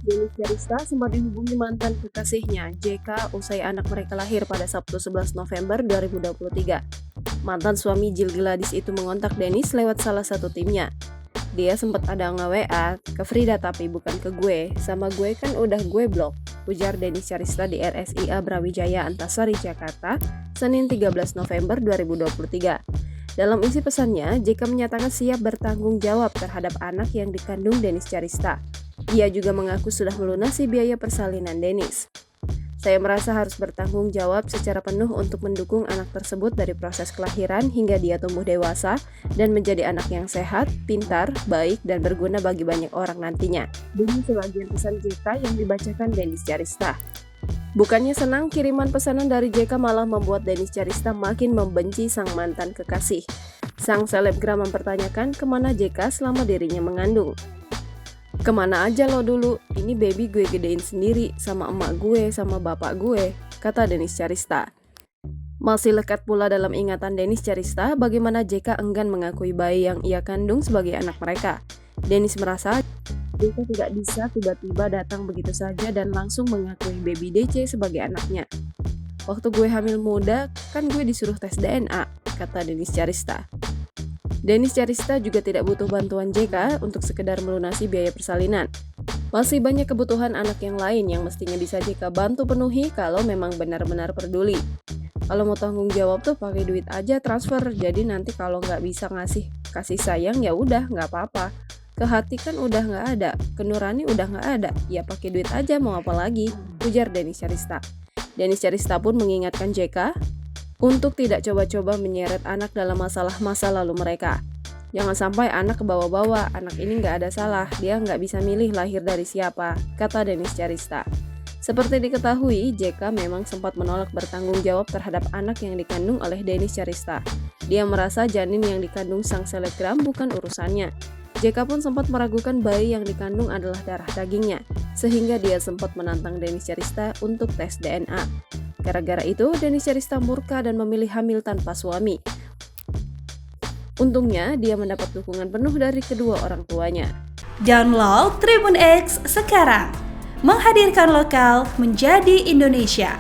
Denis Charista sempat dihubungi mantan kekasihnya, JK, usai anak mereka lahir pada Sabtu 11 November 2023. Mantan suami Jill Gladys itu mengontak Denis lewat salah satu timnya. Dia sempat ada nge-WA ke Frida tapi bukan ke gue, sama gue kan udah gue blok, ujar Denis Charista di RSIA Brawijaya Antasari, Jakarta, Senin 13 November 2023. Dalam isi pesannya, JK menyatakan siap bertanggung jawab terhadap anak yang dikandung Denis Charista. Ia juga mengaku sudah melunasi biaya persalinan Denis. Saya merasa harus bertanggung jawab secara penuh untuk mendukung anak tersebut dari proses kelahiran hingga dia tumbuh dewasa dan menjadi anak yang sehat, pintar, baik, dan berguna bagi banyak orang nantinya. Bunyi sebagian pesan JK yang dibacakan Denis Charista. Bukannya senang, kiriman pesanan dari JK malah membuat Denis Charista makin membenci sang mantan kekasih. Sang selebgram mempertanyakan kemana JK selama dirinya mengandung. "Kemana aja lo dulu, ini baby gue gedein sendiri sama emak gue sama bapak gue," kata Denis Charista. Masih lekat pula dalam ingatan Denis Charista bagaimana JK enggan mengakui bayi yang ia kandung sebagai anak mereka. Denis merasa JK tidak bisa tiba-tiba datang begitu saja dan langsung mengakui baby DC sebagai anaknya. "Waktu gue hamil muda, kan gue disuruh tes DNA," kata Denis Charista. Denis Charista juga tidak butuh bantuan JK untuk sekedar melunasi biaya persalinan. Masih banyak kebutuhan anak yang lain yang mestinya bisa JK bantu penuhi kalau memang benar-benar peduli. Kalau mau tanggung jawab tuh pakai duit aja transfer, jadi nanti kalau nggak bisa ngasih kasih sayang ya udah nggak apa-apa. Ke hati kan udah nggak ada, ke nurani udah nggak ada, ya pakai duit aja mau apa lagi, ujar Denis Charista. Denis Charista pun mengingatkan JK untuk tidak coba-coba menyeret anak dalam masalah masa lalu mereka. Jangan sampai anak kebawa-bawa, anak ini nggak ada salah, dia nggak bisa milih lahir dari siapa, kata Denis Charista. Seperti diketahui, JK memang sempat menolak bertanggung jawab terhadap anak yang dikandung oleh Denis Charista. Dia merasa janin yang dikandung sang selebgram bukan urusannya. JK pun sempat meragukan bayi yang dikandung adalah darah dagingnya, sehingga dia sempat menantang Denis Charista untuk tes DNA. Gara-gara itu, Denis Charista murka dan memilih hamil tanpa suami. Untungnya, dia mendapat dukungan penuh dari kedua orang tuanya. Download Tribun X sekarang, menghadirkan lokal menjadi Indonesia.